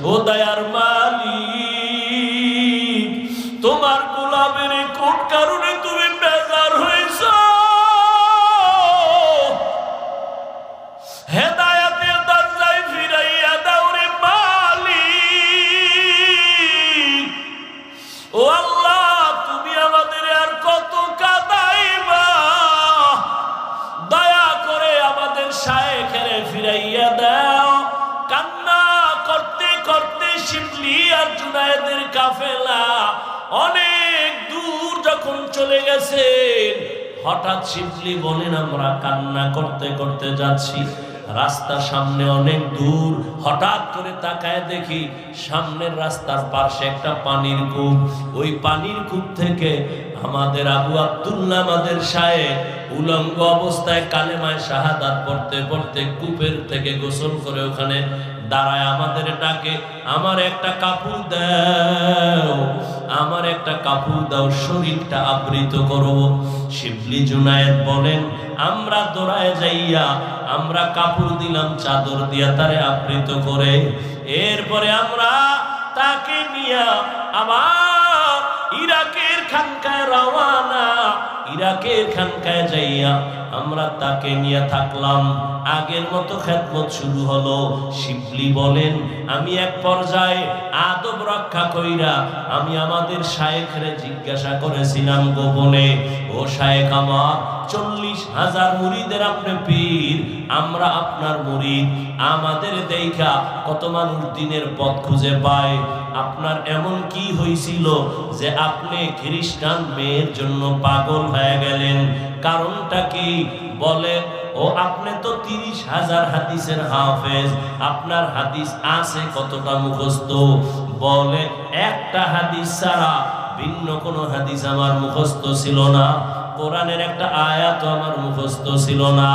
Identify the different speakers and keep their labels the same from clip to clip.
Speaker 1: ও দয়ার মালিক, তোমার গোলামের কোন কারণে তুমি বেজার হয়েছ? হেদায়েতের দরজায় ফিরাইয়া দাও রে মালিক। ও আল্লাহ, তুমি আমাদের আর কত কাঁদাইবা? দয়া করে আমাদের শায়েখের ফিরাইয়া দাও। কান্না করতে করতে শিবলি আর জুনায়েদের কাফেলা অনেক দূর যখন চলে গেছেন, হঠাৎ শিবলি বলেন, আমরা কান্না করতে করতে যাচ্ছি, রাস্তা সামনে অনেক দূর, হঠাৎ করে তাকায় দেখি সামনের রাস্তার পাশে একটা পানির কূপ। ওই পানির কূপ থেকে আমাদের আবু আব্দুল্লাহ আমাদের শায়েখ উলঙ্গ অবস্থায় কালেমায় শাহাদাত পড়তে পড়তে কূপের থেকে গোসল করে ওখানে দাঁড়ায় আমাদের ডাকে, আমার একটা কাপড় দাও, আমার একটা কাপড় দাও, শরীরটা আবৃত করো। শিবলি জুনায়েদ বলেন, আমরা দৌড়ায় যাইয়া আমরা কাপড় দিলাম, চাদর দিয়া তারে আবৃত করে। এরপরে আমরা তাকে নিয়ে আবার ইরাকের খানকায় রওয়ানা। ইরাকের খানকায় যাইয়া আমরা তাকে নিয়ে থাকলাম। আগের মতো খেদমত শুরু হলো। শিবলি বলেন, আমি এক পর্যায়ে আদব রক্ষা কইরা আমি আমাদের শায়েখরে জিজ্ঞাসা করেছিলাম গোপনে, ও শায়েখ আমার, 40,000 মুরিদের আপনি পীর, আমরা আপনার মুরিদ, আমাদের দেখা কত মানুষ দিনের পথ খুঁজে পায়, আপনার এমন কি হয়েছিল যে আপনি খ্রিস্টান মেয়ের জন্য পাগল হয়ে গেলেন? কারণটা কি? বলে, ও আপনি তো 30,000 হাদিসের হাফেজ, আপনার হাদিস আছে কতটা মুখস্থ? বলে, একটা হাদিস ছাড়া ভিন্ন কোনো হাদিস আমার মুখস্থ ছিল না, কোরআনের একটা আয়াত আমার মুখস্থ ছিল না।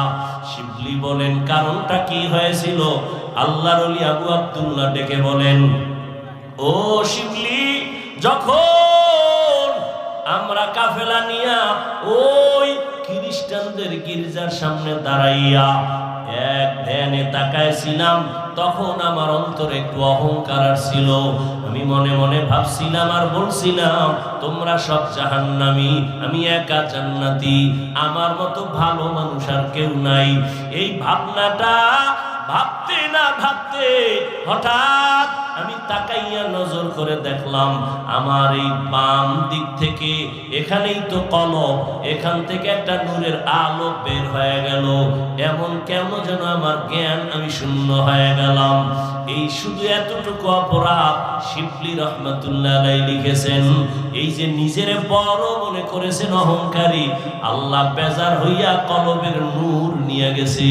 Speaker 1: শিবলি বলেন, কারণটা কি হয়েছিল? আল্লাহর ওলি আবু আব্দুল্লাহ ডেকে বলেন, ও শিবলি, যখন আমরা কাফেলা নিয়া ওই খ্রিস্টানদের গির্জার সামনে দাঁড়াইয়া এক ধ্যানে তাকাইছিলাম, তখন আমার অন্তরে একটু অহংকার ছিল। আমি মনে মনে ভাবছিলাম আর বলছিলাম, তোমরা সব জাহান্নামী, আমি একা জান্নাতি, আমার মতো ভালো মানুষ আর কেউ নাই। এই ভাবনাটা ভাবতে না ভাবতে হঠাৎ আমি তাকাইয়া নজর করে দেখলাম, আমার এই বাম দিক থেকে, এখানেই তো কলব, এখান থেকে একটা নূরের আলো বের হয়ে গেল। এমন কেমন যেন আমার জ্ঞান, আমি শূন্য হয়ে গেলাম। এই শুধু এতটুকু অপরাধ শিবলি রহমাতুল্লাহ আলাইহি লিখেছেন। এই যে নিজের বড় মনে করেছেন, অহংকারী, আল্লাহ বেজার হইয়া কলবের নূর নিয়ে গেছে।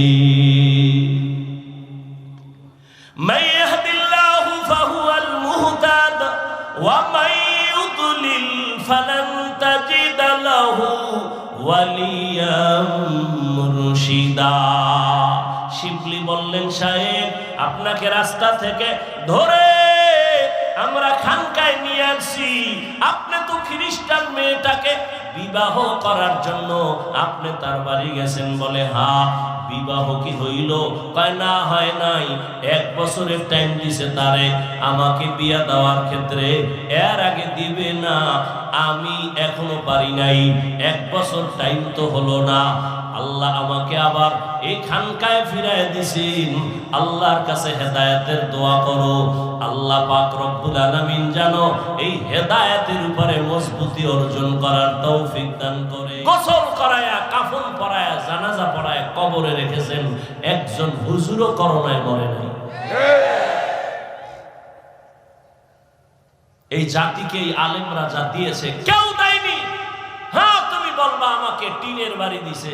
Speaker 1: من يهد الله فهو المهتد ومن يضلل فلن تجد له وليا مرشدا। শিবলি বললেন, শায়েখ, আপনাকে রাস্তা থেকে ধরে আমরা খানকায় নিয়ে আসছি, আপনি তো খ্রিস্টান মেয়েটাকে বিবাহ করার জন্য আপনি তার বাড়ি গেছেন। বলে, হ্যাঁ, বিবাহ কি হইল? কয়, না, হয় নাই। 1 বছরের টাইম দিছে তারে আমাকে বিয়া দেওয়ার ক্ষেত্রে, এর আগে দিবে না, আমি এখনো পারি নাই, 1 বছর টাইম তো হলো না। আল্লাহ আমাকে আবার এই খানকায় ফিরায় দিছেন। আল্লাহর কাছে হেদায়েতের দোয়া করো, আল্লাহ পাক রব্বুল আলামিন যেন এই হেদায়েতের উপরে মজবুতি অর্জন করার তৌফিক দান করে। গোসল করায়া, কাফন পরায়া, জানাজা পড়ায়া কবরে রেখেছেন, একজন হুজুরও করোনায় মরে নাই। এই জাতিকে এই আলেমরা যা দিয়েছে কেউ দেয়নি। হ্যাঁ, তুমি বলবা আমাকে টিনের বাড়ি দিছে,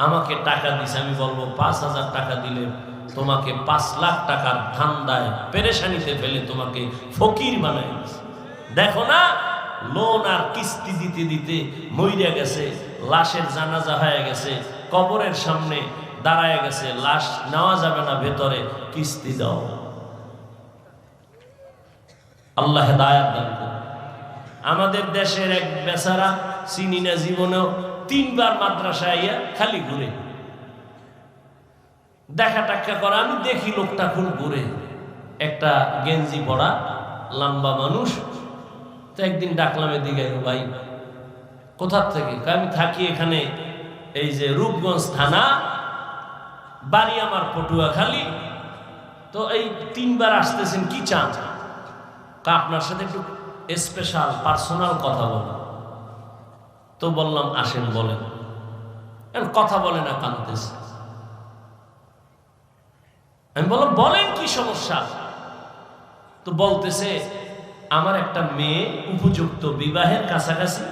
Speaker 1: আমাকে টাকা দিছে, আমি বলবো 5,000 টাকা দিলে তোমাকে 5 লাখ টাকার ধান্দায় পেরেশানিতে ফেলে তোমাকে ফকির বানায়। দেখো না, লোন আর কিস্তি দিতে দিতে মইরা গেছে, লাশের জানাজা হয়ে গেছে, কবরের সামনে দাঁড়ায় গেছে, লাশ নেওয়া যাবে না ভেতরে, কিস্তি দাও। আল্লাহ হেদায়েত দান করুন। আমাদের দেশের এক বেচারা, চিনি না জীবনেও, 3 বার মাদ্রাসায় আইয়া খালি ঘুরে, দেখা টাক্কা করে। আমি দেখি লোকটা খুব ঘুরে, একটা গেঞ্জি পরা লম্বা মানুষ। তো একদিন ডাকলাম এদিকে, ভাই কোথার থেকে? আমি থাকি এখানে এই যে রূপগঞ্জ থানা, বাড়ি আমার পটুয়াখালী। তো এই 3 বার আসতেছেন, কি চান? আপনার সাথে একটু স্পেশাল পার্সোনাল কথা বলো। তো বললাম আসেন বলেন। কথা বলে না, কাঁদতেছে। আমি বললাম বলেন কি সমস্যা? তো বলতেছে আমার একটা মেয়ে উপযুক্ত বিবাহের কাছাকাছি,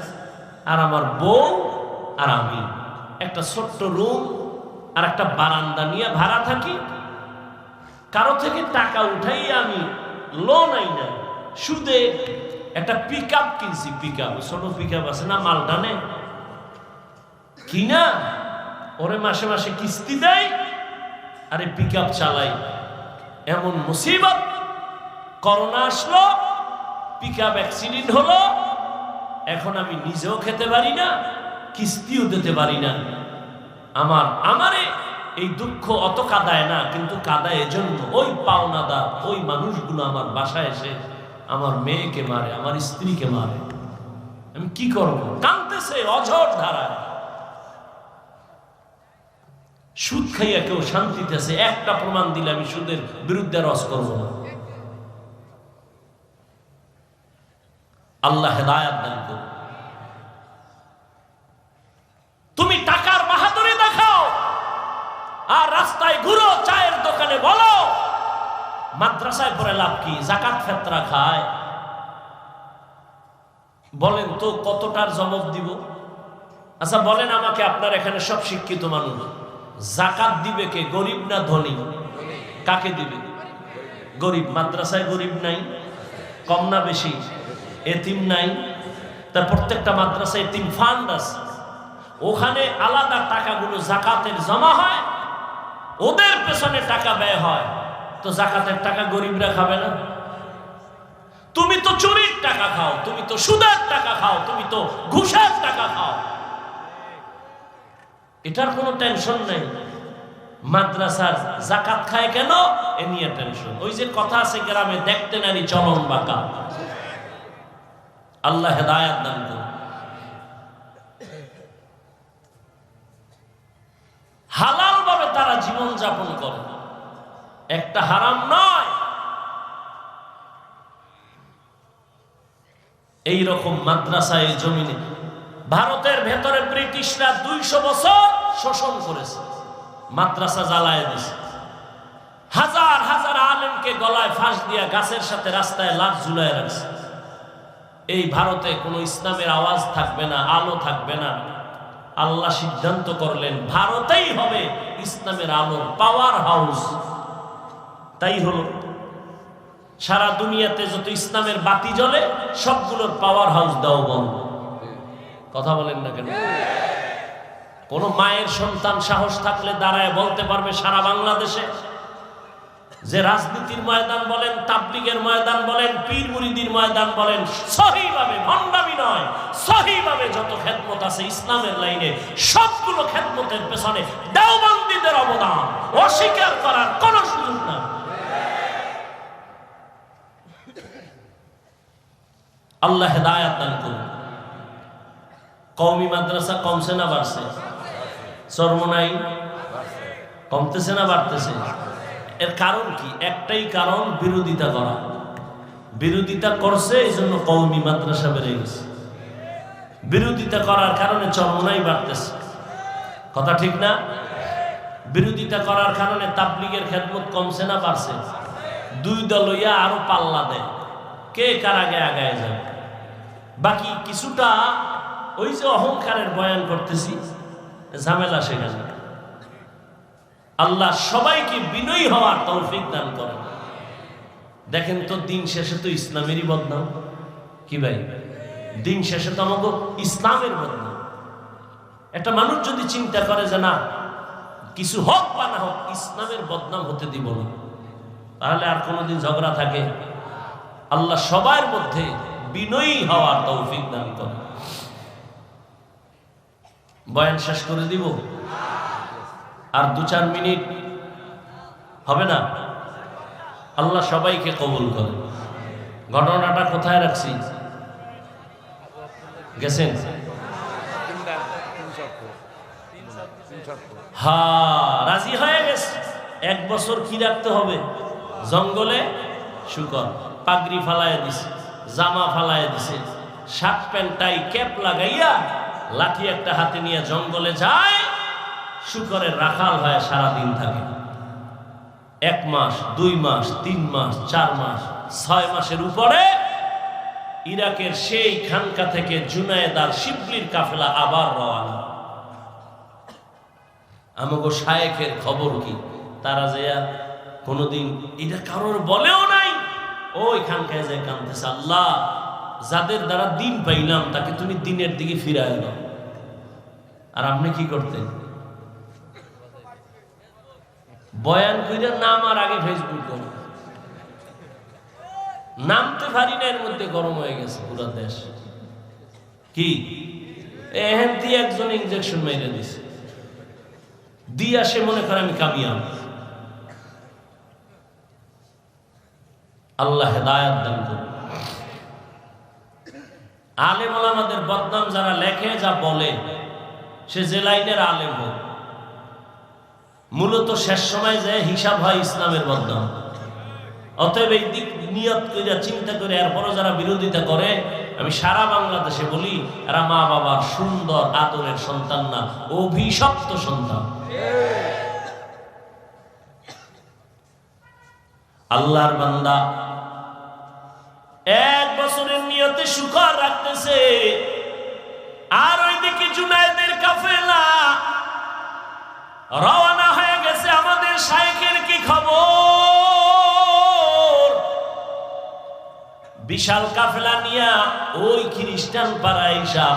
Speaker 1: আর আমার বউ আর আমি একটা ছোট্ট রুম আর একটা বারান্দা নিয়ে ভাড়া থাকি। কারো থেকে টাকা উঠাই আমি লোন আই না, সুদে একটা পিক আপ কিনছি। পিক আপ, ছোট পিক আপ আছে না, মালটানে কিনা ওরে মাসে মাসে কিস্তি দেয়, আরে পিক আপ চালাই। এমন মুসিবত, করোনা আসলো, পিক আপ অ্যাক্সিডেন্ট হলো, এখন আমি নিজেও খেতে পারি না, কিস্তিও দিতে পারি না। আমারে এই দুঃখ অত কাঁদায় না, কিন্তু কাঁদায় এজন্য ওই পাওনাদার ওই মানুষগুলো আমার বাসায় এসে আমার মেয়েকে মারে, আমার স্ত্রীকে মারে। আমি কি করবো? কাঁদতেছে অঝট ধারায়। সুদ খাইয়া কেউ শান্তিতেছে, একটা প্রমাণ দিলে আমি সুদের বিরুদ্ধে রস করবো না। আল্লাহ হেদায়াত দান করুন। তুমি টাকার বাহাদুরি দেখাও আর রাস্তায় ঘুরো, চায়ের দোকানে বলো, মাদ্রাসায় পড়ে লাভ কি? যাকাত ফেতরা খায়। বলেন তো কতটার জবাব দিব? আচ্ছা বলেন আমাকে, আপনার এখানে সব শিক্ষিত মানুষ, যাকাত দিবে কে? গরিব না ধনী? কাকে দিবে? গরিব। মাদ্রাসায় গরিব নাই? কম না বেশি? এতিম নাই? তার প্রত্যেকটা মাদ্রাসায় এতিম ফান্ড আছে, ওখানে আলাদা টাকাগুলো যাকাতের জমা হয়, ওদের পেছনে টাকা ব্যয় হয়। তো যাকাতের টাকা গরিবরা খাবে না? তুমি তো চুরির টাকা খাও, তুমি তো সুদের টাকা খাও, তুমি তো ঘুষের টাকা খাও। এটার কোনো টেনশন নেই। মাদ্রাসার যাকাত খায় কেন, এ নিয়ে টেনশন। ওই যে কথা আছে গ্রামে, দেখতে নারী চলন বাঁকা। আল্লাহ হেদায়াত দান করুন। হালাল ভাবে তারা জীবন যাপন করে, একটা হারাম নয়। এই রকম মাদ্রাসায় জমিনে ভারতের ভেতরে ব্রিটিশরা 200 বছর শোষণ করেছে, মাদ্রাসা জ্বালায় দিয়েছে। হাজার হাজার আলেমকে গলায় ফাঁস দিয়া গাছের সাথে রাস্তায় লাশ ঝুলায় রাখছে। এই ভারতে কোনো ইসলামের আওয়াজ থাকবে না, আলো থাকবে না। আল্লাহ সিদ্ধান্ত করলেন ভারতেই হবে ইসলামের আলোর পাওয়ার হাউস। তাই হলো, সারা দুনিয়াতে যত ইসলামের বাতি জ্বলে সবগুলোর পাওয়ার হাউস দাও বন্ধ। কথা বলেন না কেন? কোন মায়ের সন্তান সাহস থাকলে দাঁড়ায় বলতে পারবে সারা বাংলাদেশে যে রাজনীতির ময়দান বলেন, তাবলীগের ময়দান বলেন, পীর মুরিদির ময়দান বলেন, সহিভাবে, ভণ্ডামি নয়, সহিভাবে যত খেদমত আছে ইসলামের লাইনে, সবগুলো খেদমতের পেছনে দেওবন্দীদের অবদান অস্বীকার করার কোন সুযোগ না। আল্লাহ হেদায়াত দান করুন। কওমি মাদ্রাসা কমছে না বাড়ছে? চরমোনাই কমতেছে না বাড়তেছে? এর কারণ কি? একটাই কারণ, বিরোধিতা করা। বিরোধিতা করছে এই জন্য কওমি মাদ্রাসা বেড়ে গেছে। বিরোধিতা করার কারণে চরমোনাই বাড়তেছে। কথা ঠিক না? বিরোধিতা করার কারণে তাবলীগের খেদমত কমছে না বাড়ছে? দুই দল হইয়া আরো পাল্লা দেয়, কে কার আগে আগায় যাবে। বাকি কিছুটা ওই যে অহংকারের বয়ান করতেছি, ঝামেলা সেখানে। আল্লাহ সবাইকে বিনয়ী হওয়ার তৌফিক দান করেন। দেখেন তো দিন শেষে তো ইসলামেরই বদনাম। কি ভাই, দিন শেষে তো আমাকে ইসলামের বদনাম। একটা মানুষ যদি চিন্তা করে যে না কিছু হোক বা না হোক ইসলামের বদনাম হতে দিব না, তাহলে আর কোনোদিন ঝগড়া থাকে? আল্লাহ সবার মধ্যে বিনয়ী হওয়ার তৌফিক দান করেন। বয়ান শেষ করে দিব, আর 2-4 মিনিট হবে না? আল্লাহ সবাইকে কবুল করে। ঘটনাটা কোথায় রাখছি গেছেন? হ্যাঁ, রাজি হয়ে গেছে। 1 বছর কি রাখতে হবে? জঙ্গলে শুকর, পাগড়ি ফালাইয়া দিছে, জামা ফালাইয়া দিছে, শার্ট প্যান্ট টাই ক্যাপ লাগাইয়া লাঠি একটা হাতে নিয়ে জঙ্গলে যায়, শুকরের রাখাল হয়ে সারাদিন থাকে। 1 মাস, 2 মাস, 3 মাস, 4 মাস, 6 মাসের উপরে ইরাকের সেই খানকা থেকে জুনায়েদ আর শিবলির কাফেলা আবার রওনা। আমাগো শায়েখের খবর কি? তারা যে কোনদিন এটা কারোর বলেও নাই, ওই খানকায় যায় কাঁদতেছে, আল্লাহ যাদের দ্বারা দিন পাইলাম তাকে তুমি দিনের দিকে ফিরায় দাও। আর আপনি কি করতেন? বয়ান কইরা নামার আগে ফেসবুক নামতে পারি না, এর মধ্যে গরম হয়ে গেছে পুরো দেশ। কি এহেন দিয়ে একজন ইনজেকশন মেরে দিছে, দিয়া সে মনে করে আমি কামিয়াব। আল্লাহ হেদায়েত দান করুন। আলেম ওলামাদের বদনাম যারা লেখে, যা বলে, সে যে লাইনের আলেম হোক, মূলত শেষ সময় যে হিসাব হয় ইসলামের বদনাম। অতএব এই দিক নিয়ত করে চিন্তা করে এরপরও যারা বিরোধিতা করে, আমি সারা বাংলাদেশে বলি, এরা মা বাবার সুন্দর আদরের সন্তান না, অভিশপ্ত সন্তান। আল্লাহর বান্দা 1 বছরের নিয়তে শুকর রাখতেছে, আর ওইদিকে জুনায়েদের কাফেলা রওনা হয়ে গেছে। আমাদের শায়েখের কি খবর? বিশাল কাফেলা নিয়া ওই খ্রিস্টান পাড়ায় এসা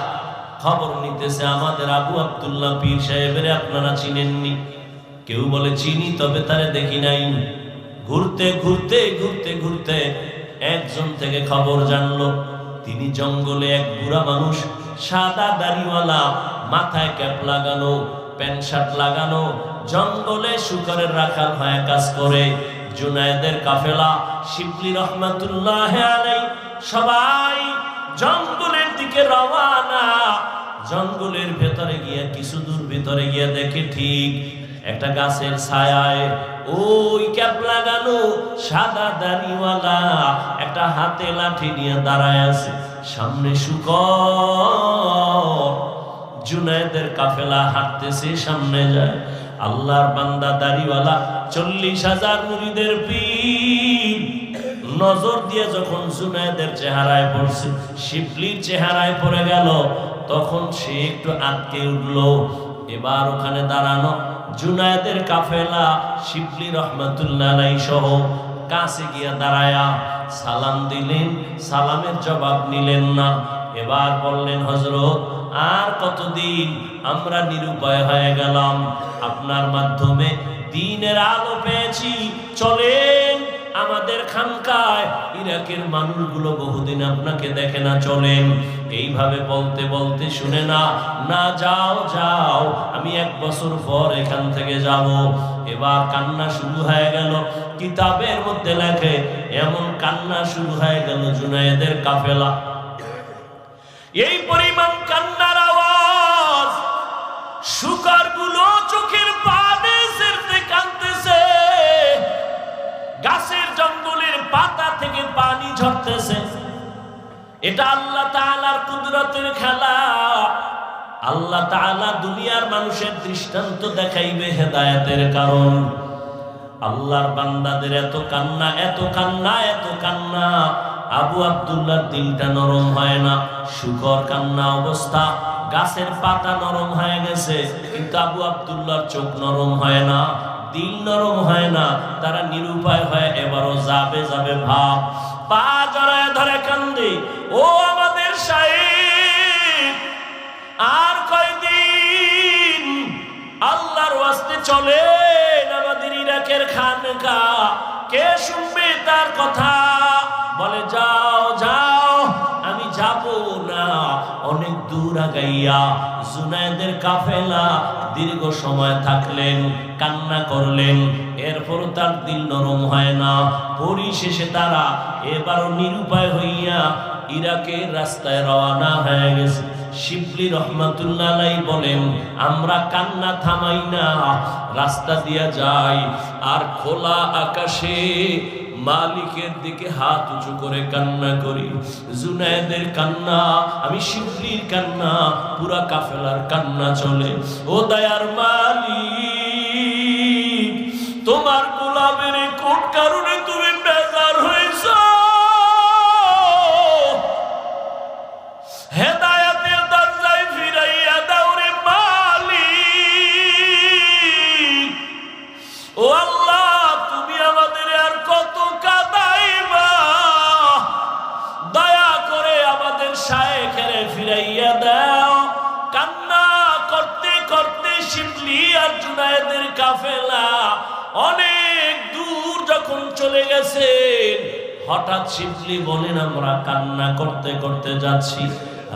Speaker 1: খবর নিতেছে, আমাদের আবু আব্দুল্লাহ পীর সাহেবের আপনারা চিনেননি? কেউ বলে চিনি, তবে তারে দেখি নাই। ঘুরতে ঘুরতে ঘুরতে ঘুরতে একজন থেকে খবর জানলো, তিনি জঙ্গলে এক বুড়া মানুষ, সাদা দাড়িওয়ালা, মাথায় ক্যাপ লাগানো, প্যান্ট শার্ট লাগানো, জঙ্গলে শুকরের রাখাল হয়ে কাজ করে। জুনায়েদের কাফেলা শিবলি রহমাতুল্লাহ আলাইহি সবাই জঙ্গলের দিকে রওনা। জঙ্গলের ভেতরে গিয়ে কিছু দূর ভেতরে গিয়ে দেখে ঠিক একটা গাছের ছায়ায় ওই ক্যাপ লাগানো সাদা দাড়িওয়ালা একটা হাতে লাঠি নিয়ে দাঁড়ায় আছে, সামনে শুকর। জুনায়েদের কাফেলা হাঁটতেছে, সামনে যায়। আল্লাহর বান্দা দাড়িওয়ালা 40,000 মুরিদের পীর নজর দিয়ে যখন জুনায়েদের চেহারায় পড়ছে, শিবলির চেহারায় পড়ে গেল, তখন সে একটু আটকে উঠলো। এবার ওখানে দাঁড়ানো জুনায়েদের কাফেলা শিবলি রহমাতুল্লাহ আলাইহি সহ কাছে গিয়া দাঁড়ায়া সালাম দিলেন, সালামের জবাব নিলেন না। এবার বললেন, হযরত আর কতদিন আমরা নিরুপায় হয়ে গেলাম, আপনার মাধ্যমে দ্বীনের আলো পেয়েছি, চলেন আমাদের খানকায়। ইরাকের মানুষগুলো বহুদিন আপনাকে দেখে না, চলেন। এইভাবে বলতে বলতে শুনে না, না যাও যাও, আমি 1 বছর পর এখান থেকে যাব। এবার কান্না শুরু হয়ে গেল। কিতাবের মধ্যে লেখে এমন কান্না শুরু হয়ে গেল জুনায়েদের কাফেলা, এই পরিমাণ কান্নার আওয়াজ, শুকরগুলো চোখের পানি ছেড়ে কাঁদতেছে, গাছের জঙ্গলের পাতা থেকে পানি ঝরতেছে। এটা আল্লাহ তাআলার কুদরতের খেলা। আল্লাহ তাআলা দুনিয়ার মানুষের দৃষ্টান্ত দেখাইবে হেদায়েতের কারণ। আল্লাহর বান্দাদের এত কান্না, এত কান্না, এত কান্না, আবু আব্দুল্লাহর দিলটা নরম হয় না। শুকর কান্না অবস্থা, গাছের পাতা নরম হয়ে গেছে, কিন্তু আবু আব্দুল্লাহর চোখ নরম হয় না, দিল নরম হয় না। তারা নিরুপায় হয়, এবারও যাবে যাবে ভাব, পা জড়ায় ধরে কান্দে, ও আমাদের শায়েখ আর কয়দিন, আল্লাহর ওয়াস্তে চলেন আমাদের ইরাকের খানকা, কে শুনবে তার কথা? বলে যাও যাও, আমি যাব না। অনেক দূর আগাইয়া জুনায়েদের কাফেলা দীর্ঘ সময় থাকলেন, কান্না করলেন। এর এরপরও তার দিল নরম হয় না। পরিশেষে তারা এবারও নিরুপায় হইয়া ইরাকের রাস্তায় রওনা হয়ে গেছে। শিবলি রহমাতুল্লাহ আলাইহি বলেন, আমরা কান্না থামাই না, রাস্তা দিয়া যাই আর খোলা আকাশে মালিকের দিকে হাত উঁচু করে কান্না করি। জুনায়েদের কান্না, আমি শিবলির কান্না, পুরা কাফেলার কান্না চলে। ও দয়ার মালিক, তোমার গোলামের কোন কারণে তুমি বেজার হয়েছ? হেদায়েতের দরজায় ফিরাইয়া দাও রে মালিক। ও আল্লাহ, তুমি আমাদের আর কত কাঁদাইবা? দয়া করে আমাদের শায়েখের ফিরাইয়া দাও। কান্না করতে করতে শিবলি আর জুনায়েদের কাফেলা অনেক দূর যখন চলে গেছেন, হঠাৎ শিবলি বলেন, আমরা কান্না করতে করতে যাচ্ছি,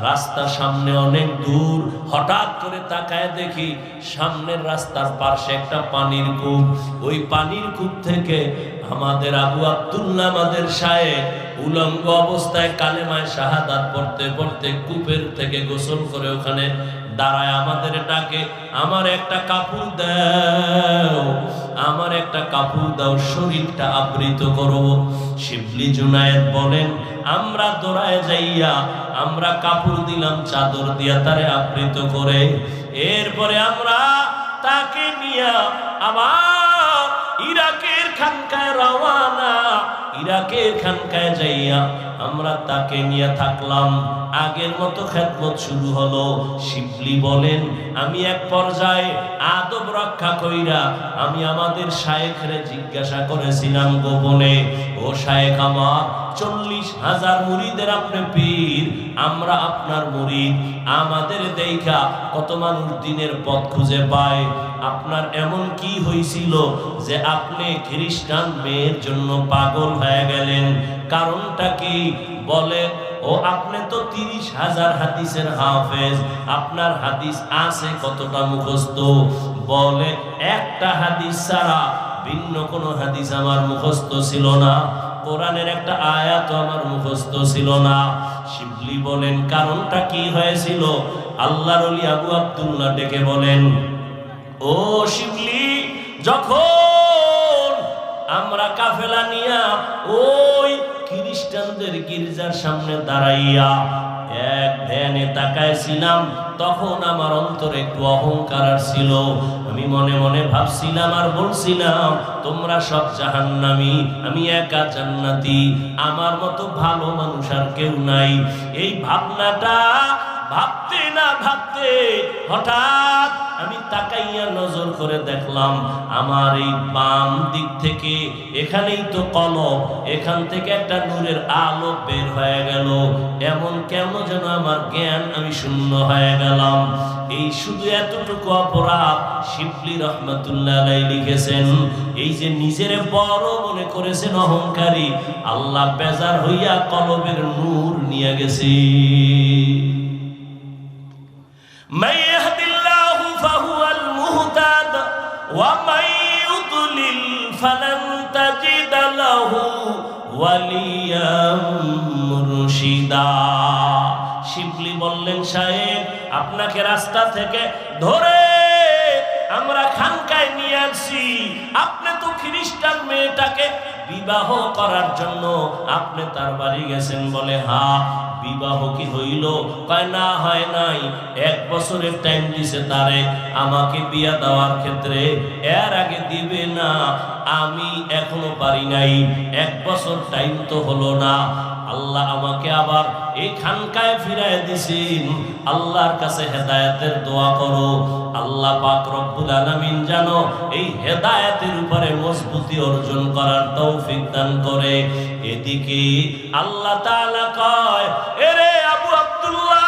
Speaker 1: রাস্তা সামনে অনেক দূর। হঠাৎ করে তাকায় দেখি সামনের রাস্তার পাশে একটা পানির কূপ। ওই পানির কূপ থেকে আমাদের আবু আব্দুল্লাহ আমাদের শায়েখ উলঙ্গ অবস্থায় কালেমায়ে শাহাদাত পড়তে পড়তে কূপের থেকে গোসল করে ওখানে দাঁড়ায় আমাদের ডাকে, আমার একটা কাপড় দাও, আমার একটা কাপড় দাও, শরীরটা আবৃত করো। শিবলি জুনায়েদ বলেন, আমরা দৌড়ায় যাইয়া আমরা কাপড় দিলাম, চাদর দিয়া তারে আবৃত করে। এরপরে আমরা তাকে নিয়ে আবার ইরাকের খানকায় রওয়ানা। ইরাকের খানকায় যাইয়া আমরা তাকে নিয়ে থাকলাম। আগের মতো খেদমত শুরু হলো। শিবলি বলেন, আমি এক পর্যায়ে আদব রক্ষা কইরা আমি আমাদের শায়েখরে জিজ্ঞাসা করেছিলাম গোপনে, ও শায়েখ আমার, 40,000 মুরিদের আপনি পীর, আমরা আপনার মুরিদ, আমাদের দেখা কত মানুষ দিনের পথ খুঁজে পায়, আপনার এমন কি হয়েছিল যে আপনি খ্রিস্টান মেয়ের জন্য পাগল হয়ে গেলেন? কারণটা কি? বলে, ও আপনি তো 30,000 হাদিসের হাফেজ, আপনার হাদিস আছে কতটা মুখস্থ? বলে, একটা হাদিস ছাড়া ভিন্ন কোনো হাদিস আমার মুখস্থ ছিল না, কোরআনের একটা আয়াত আমার মুখস্থ ছিল না। শিবলি বলেন, কারণটা কি হয়েছিল? আল্লাহর ওলি আবু আব্দুল্লাহ ডেকে বলেন, ও শিবলি, যখন আমরা কাফেলা নিয়া ওই খ্রিস্টানদের গির্জার সামনে দাঁড়াইয়া এক ধ্যানে তাকাইছিলাম, তখন আমার অন্তরে একটু অহংকার ছিল। আমি মনে মনে ভাবছিলাম আর বলছিলাম, তোমরা সব জাহান্নামী, আমি একা জান্নাতি, আমার মতো ভালো মানুষ আর কেউ নাই। এই ভাবনাটা ভাবতে না ভাবতে হঠাৎ আমি তাকাইয়া নজর করে দেখলাম, আমার এই বাম দিক থেকে, এখানেই তো কলব, এখান থেকে একটা নূরের আলো বের হয়ে গেল। এমন কেমন যেন আমার জ্ঞান, আমি শূন্য হয়ে গেলাম। এই শুধু এতটুকু অপরাধ শিবলি রহমাতুল্লাহ আলাইহি লিখেছেন। এই যে নিজের বড় মনে করেছেন, অহংকারী, আল্লাহ বেজার হইয়া কলবের নূর নিয়ে গেছে। من يهد الله فهو المهتد ومن يضلل فلن تجد له وليا مرشدا। শিবলি বললেন, শায়েখ, আপনাকে রাস্তা থেকে ধরে আমরা খানকায় নিয়ে আসছি, আপনি তো খ্রিস্টান মেয়েটাকে বিবাহ করার জন্য আপনি তার বাড়ি গেছেন। বলে, হ্যাঁ। বিবাহ কি হইল? কয়, না, হয় নাই। 1 বছরের টাইম দিছে তারে আমাকে বিয়া দেওয়ার ক্ষেত্রে, এর আগে দিবে না, আমি এখনো পারি নাই, 1 বছর টাইম তো হলো না। আল্লাহ আমাকে আবার এই খানকায় ফিরায় দিছেন। আল্লাহর কাছে হেদায়েতের দোয়া করো, আল্লাহ পাক রব্বুল আলামিন যেন এই হেদায়েতের উপরে মজবুতি অর্জন করার তৌফিক দান করে। এদিকে আল্লাহ তাআলা কয়, এরে আবু আব্দুল্লাহ,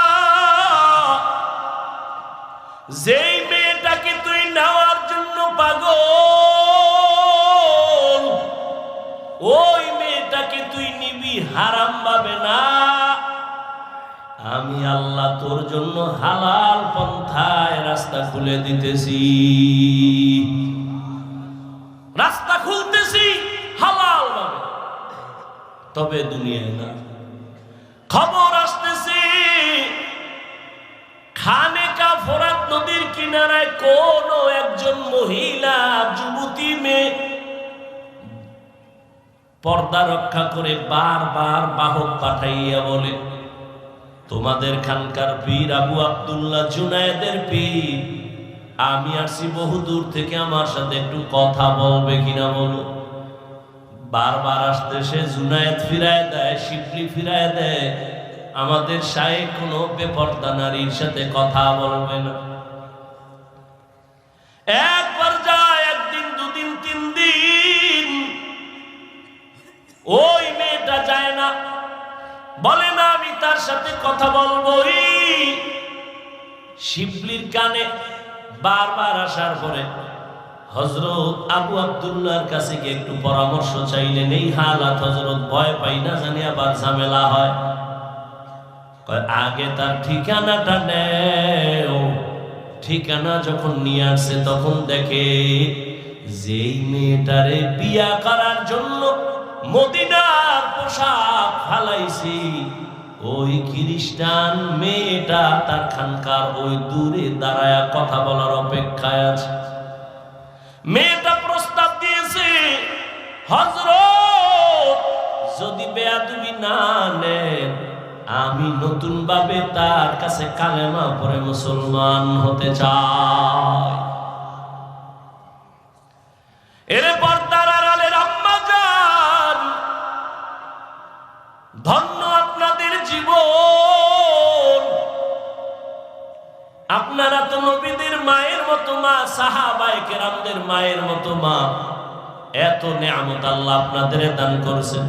Speaker 1: যেই মেয়েটাকে তুই নেওয়ার জন্য পাগল, ওই মেয়েটাকে তুই নিবি হারাম ভাবে না, আমি আল্লাহ তোর জন্য হালাল পন্থায় রাস্তা খুলে দিতেছি। রাস্তা খুলতেছি হালাল ভাবে, তবে দুনিয়ায় না। খবর আসতেছে খানেকা ফোরাত নদীর কিনারায় কোন একজন মহিলা যুবতী মেয়ে পর্দা রক্ষা করে বারবার বাহক পাঠাইয়া বলে, তোমাদের খানকার পীর আবু আব্দুল্লাহ জুনায়েদের পীর, আমি আসছি বহু দূর থেকে, আমার সাথে একটু কথা বলবে কিনা বলো। বারবার আসতে সে জুনায়েদ ফিরায় দেয়, শিবলি ফিরায় দেয়, আমাদের শায়েখ কোনো বেপর্দা নারীর সাথে কথা বলবে না। একবার যায়, একদিন, দুদিন, 3 দিন, ওই মেয়েটা যায় না, বলে না আমি তার সাথে কথা বলবো। শিবলির কানে বারবার আসার পরে হযরত আবু আব্দুল্লাহর কাছে গিয়ে একটু পরামর্শ চাইলেন। এই হালাত হযরত ভয় পাই না জানি আবার ঝামেলা হয়। আগে তার ঠিকানাটা নেও। ঠিকানা যখন নিয়ে আসছে তখন দেখে যেই মেয়েটারে বিয়া করার জন্য মদিনার পোশাক ফালাইছি, ওই খ্রিস্টান মেয়েটা তার খানকার ওই দূরে দাঁড়ায়া কথা বলার অপেক্ষায় আছে। মেয়েটা প্রস্তাব দিয়েছে, হযরত যদি বেয়াদবি না নেন, আমি নতুন ভাবে তার কাছে কালেমা পড়ে মুসলমান হতে চাই। এরে পর্দার আড়ালের আম্মা জান, ধন্য আপনাদের জীবন। আপনারা তো নবীদের মায়ের মতো মা, সাহাবায়ে কেরামদের মায়ের মতো মা। এত নেয়ামত আল্লাহ আপনাদের দান করেছেন।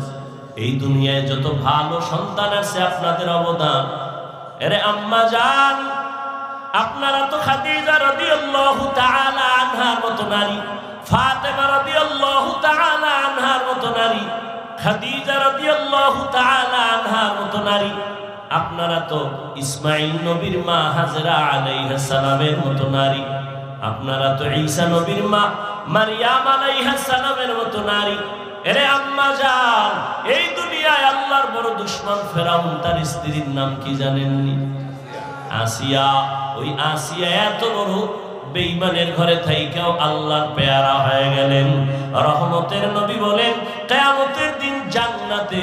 Speaker 1: এই দুনিয়ায় যত ভালো সন্তান আছে আপনাদের অবদান। এরে আম্মা জান, আপনারা তো খাদিজা রাদিয়াল্লাহু তাআলা আনহার মতো নারী, ফাতেমা রাদিয়াল্লাহু তাআলা আনহার মতো নারী, খাদিজা রাদিয়াল্লাহু তাআলা আনহার মতো নারী। আপনারা তো ইসমাঈল নবীর মা হাজরা আলাইহিস সালামের মতো নারী। আপনারা তো ঈসা নবীর মা মারইয়াম আলাইহিস সালামের মতো নারী। এরে আম্মা জান, এই দুনিয়ায় আল্লাহর বড় দুশমন ফেরাউন, তার স্ত্রীর নাম কি জানেননি? আসিয়া। ওই আসিয়া এত বড় বেঈমানের ঘরে থাইকাও আল্লাহর পেয়ারা হয়ে গেলেন। রহমতের নবী বলেন, কিয়ামতের দিন জান্নাতে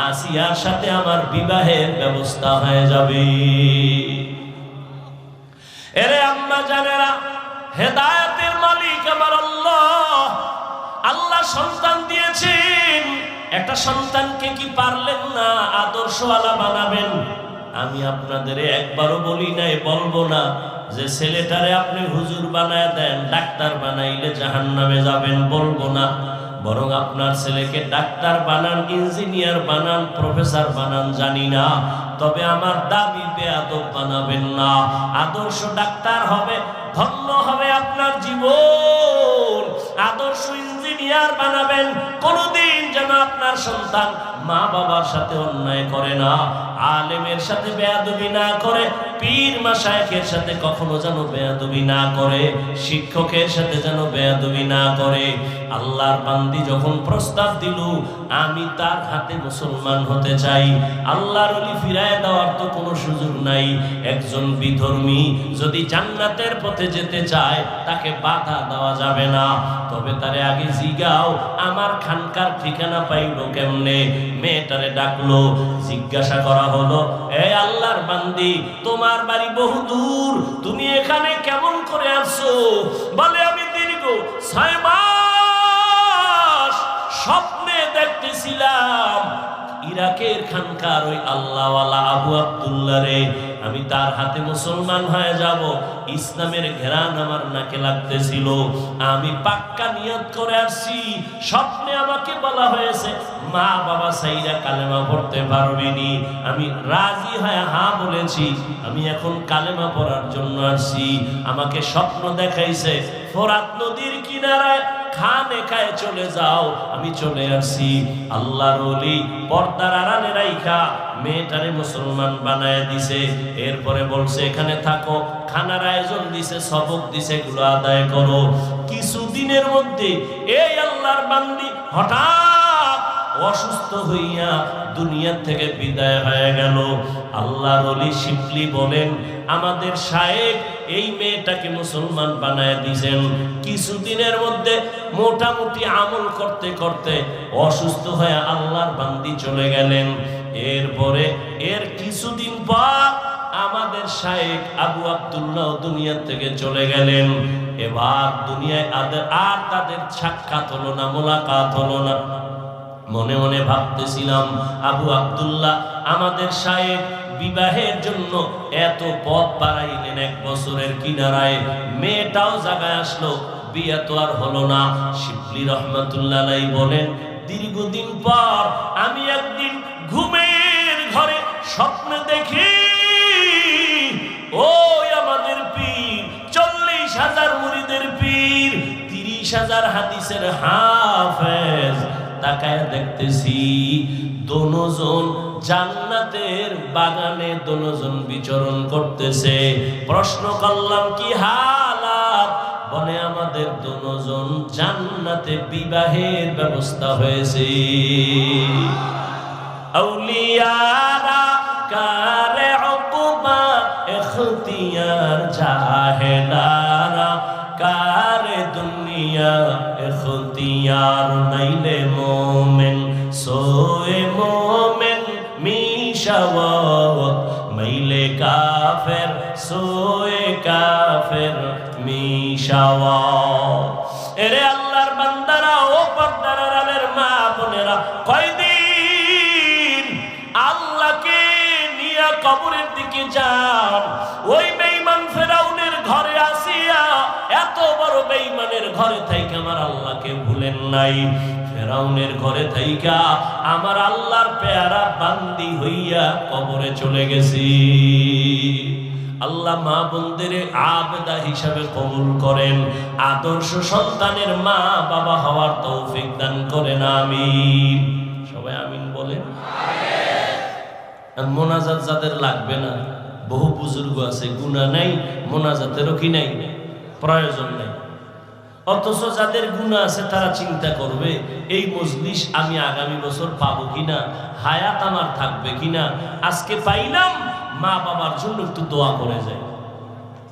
Speaker 1: আসিয়ার সাথে আমার বিবাহের ব্যবস্থা হয়ে যাবে। এরে আম্মা জানেরা, হেদায়েতের মালিক আমার আল্লাহ। আল্লাহ সন্তান দিয়েছেন, একটা সন্তানকে কি পারলেন না আদর্শওয়ালা বানাবেন? আমি আপনাদের একবারও বলি নাই, বলবো না যে ছেলেটারে আপনি হুজুর বানায় দেন, ডাক্তার বানাইলে জাহান্নামে যাবেন, বলবো না। বরং আপনার ছেলেকে ডাক্তার বানান, ইঞ্জিনিয়ার বানান, প্রফেসর বানান, জানি না, তবে আমার দাবি বেয়াদব বানাবেন না। আদর্শ ডাক্তার হবে, ধন্য হবে আপনার জীবন। আদর্শ ইঞ্জিনিয়ার বানাবেন। কোনদিন যেন আপনার সন্তান মা বাবার সাথে অন্যায় করে না, আলেমের সাথে বেয়াদবি না করে, পীর মাশায়েখের সাথে কখনো যেন বেয়াদবি না করে, শিক্ষকের সাথে যেন বেয়াদবি না করে। আল্লাহর বান্দি যখন প্রস্তাব দিল, আমি তার হাতে মুসলমান হতে চাই, আল্লাহর ওলি ফিরায় দেওয়ার তো কোনো সুযোগ নাই। একজন বিধর্মী যদি জান্নাতের পথে যেতে চায়, তাকে বাধা দেওয়া যাবে না। তবে তারে আগে জিগাও, আমার খানকার ঠিকানা পাইল কেমনে? মেয়েটারে ডাকলো, জিজ্ঞাসা করা হলো, এ আল্লাহর বান্দি, তোমার বাড়ি বহু দূর, তুমি এখানে কেমন করে আসছো? বলে আমি দীর্ঘ 6 মাস স্বপ্নে দেখতেছিলাম ইরাকের খানকার ওই আল্লাহওয়ালা আবু আব্দুল্লাহ রে, আমি তার হাতে মুসলমান হয়ে যাব। ইসলামের ঘেরান আমার নাকে লাগতেছিল, আমি পাক্কা নিয়ত করে আসছি। স্বপ্নে আমাকে বলা হয়েছে মা বাবা সাইরা কালেমা পড়তে পারবেনি। আমি রাজি হয়ে হ্যাঁ বলেছি, আমি এখন কালেমা পড়ার জন্য আসছি। আমাকে স্বপ্ন দেখাইছে ফোরাত নদীর কিনারায় খানে খায় চলে যাও, আমি চলে আসছি। আল্লাহর ওলি পর্দার আড়ালে রাইখা মেয়েটারে মুসলমান বানায় দিছে। এরপরে বলছে এখানে থাকো, খানার আয়োজন দিছে, সবক দিছে, এগুলো আদায় করো। কিছুদিনের মধ্যে এই আল্লাহর বান্দি হঠাৎ অসুস্থ হইয়া দুনিয়া থেকে বিদায় হয়ে গেল। আল্লাহর ওলি শিবলি বলেন, আমাদের শায়েখ এই মেয়েটাকে মুসলমান বানায় দিয়েছেন। কিছুদিনের মধ্যে মোটামুটি আমল করতে করতে অসুস্থ হয়ে আল্লাহর বান্দি চলে গেলেন। এরপরে এর কিছুদিন পর আমাদের শায়েখ আবু আব্দুল্লাহ দুনিয়া থেকে চলে গেলেন। এবার দুনিয়ায় আর তাদের সাক্ষাৎ হলো না, মোলাকাত হলো না। মনে মনে ভাবতেছিলাম, আবু আব্দুল্লাহ আমাদের শায়েখ বিবাহের জন্য এত পথ বাড়াইলেন, 1 বছরের কিনারায়, মেয়েটাও জায়গায় আসলো, বিয়ে তো আর হলো না। শিবলি রহমাতুল্লাহ আলাইহি বলেন, দীর্ঘদিন পর আমি একদিন ঘুমের ঘরে স্বপ্নে দেখি ওই আমাদের পীর, 40,000 মুরিদের পীর, 30,000 হাদিসের হাফেজ, তাকায় দেখতেছি দোনোজন জান্নাতের বাগানে দোনোজন বিচরণ করতেছে। প্রশ্ন করলাম কি হালাত? বলে আমাদের দোনোজন জান্নাতে বিবাহের ব্যবস্থা হয়েছে। আউলিয়ারা কারে উকবা ইখতিয়ার, জাহেলারা কারে দুনিয়া ইখতিয়ার, নাইলে মোমেন সোয়ে মোমেন মিশাওয়াত, মাইলে কাফের সোয়ে কাফের মিশাওয়াত। এরে আল্লাহর বান্দারা, ও পর্দার আড়ালের মা বোনেরা, কয়দিন আল্লাহকে নিয়ে কবরের দিকে যান। ওই বেঈমান ফেরাউনের ঘরে আসিয়া, এত বড় বেঈমানের ঘরে থাইকা আমার আল্লাহকে ভুলেন নাই। ফেরাউনের ঘরে থাইকা আমার আল্লাহর পেয়ারা বান্দি হইয়া কবরে চলে গেছি। আল্লাহ মা বোনদের আবেদা হিসাবে কবুল করেন, আদর্শ সন্তানের মা বাবা হওয়ার তৌফিক দান করেন, আমিন। সবাই আমিন বলেন। মোনাজাত যাদের লাগবে না, বহু বুজুর্গ আছে, গুনাহ নাই, মোনাজাতেরও কি নাই, প্রয়োজন নাই। অথচ যাদের গুনাহ আছে তারা চিন্তা করবে, এই মজলিস আমি আগামী বছর পাবো কিনা, হায়াত আমার থাকবে কিনা। আজকে পাইলাম, মা বাবার জন্য একটু দোয়া করে যায়।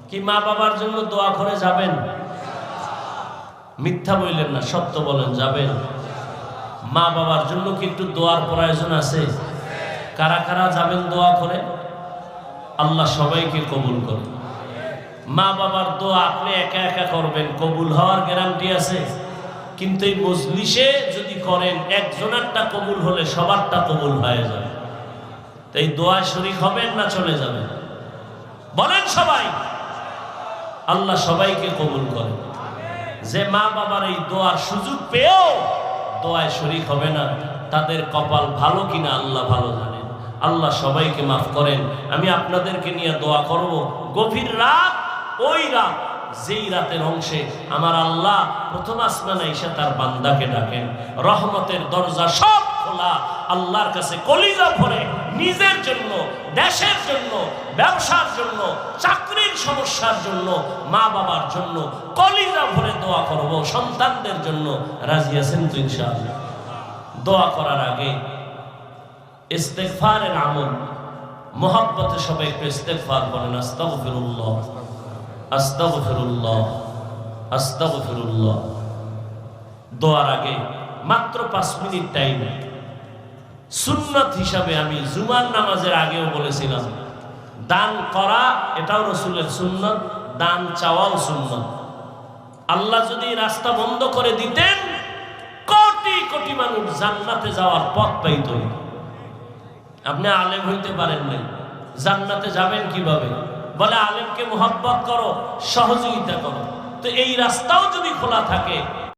Speaker 1: কি মা বাবার জন্য দোয়া করে যাবেন? মিথ্যা বললেন না, সত্য বলেন, যাবেন? মা বাবার জন্য কি একটু দোয়ার প্রয়োজন আছে? কারা কারা যাবেন দোয়া করে? আল্লাহ সবাইকে কবুল করে। মা বাবার দোয়া আপনি একা একা করবেন, কবুল হওয়ার গ্যারান্টি আছে? কিন্তু এই মজলিসে যদি করেন, একজনেরটা কবুল হলে সবারটা কবুল হয়ে যাবে। এই দোয়া শরীক হবেন না চলে যাবেন? বলেন সবাই। আল্লাহ সবাইকে কবুল করে। যে মা বাবার এই দোয়ার সুযোগ পেয়েও দোয়ায় শরীক হবে না, তাদের কপাল ভালো কিনা আল্লাহ ভালো জানেন। আল্লাহ সবাইকে মাফ করেন। আমি আপনাদেরকে নিয়ে দোয়া করব। গভীর রাত, ওই রাত যেই রাতের অংশে আমার আল্লাহ প্রথম আসমানে এসে তার বান্দাকে ডাকেন, রহমতের দরজা সব খোলা, আল্লাহর কাছে কলিজা ভরে নিজের জন্য, দেশের জন্য, ব্যবসার জন্য, চাকরির সমস্যার জন্য, মা বাবার জন্য কলিজা ভরে দোয়া করব। সন্তানদের জন্য রাজি আছেন তো ইনশাআল্লাহ? দোয়া করার আগে ইস্তেগফারের আমল, মোহাব্বতে সবাই একটু ইস্তেগফার করেন। আস্তাগফিরুল্লাহ, আস্তাগফিরুল্লাহ, আস্তাগফিরুল্লাহ। দোয়ার আগে মাত্র 5 মিনিট টাইম সুন্নাত হিসাবে, আমি জুমার নামাজের আগেও বলেছিলাম, দান করা এটাও রাসূলের সুন্নাত, দান চাওয়াও সুন্নাত। আল্লাহ যদি রাস্তা বন্ধ করে দিতেন, কোটি কোটি মানুষ জান্নাতে যাওয়ার পথ পাইত। আপনি আলেম হইতে পারেন নাই, জান্নাতে যাবেন কিভাবে? বলে আলেমকে মুহাব্বত করো, সহযোগিতা করো। তো এই রাস্তাও যদি খোলা থাকে,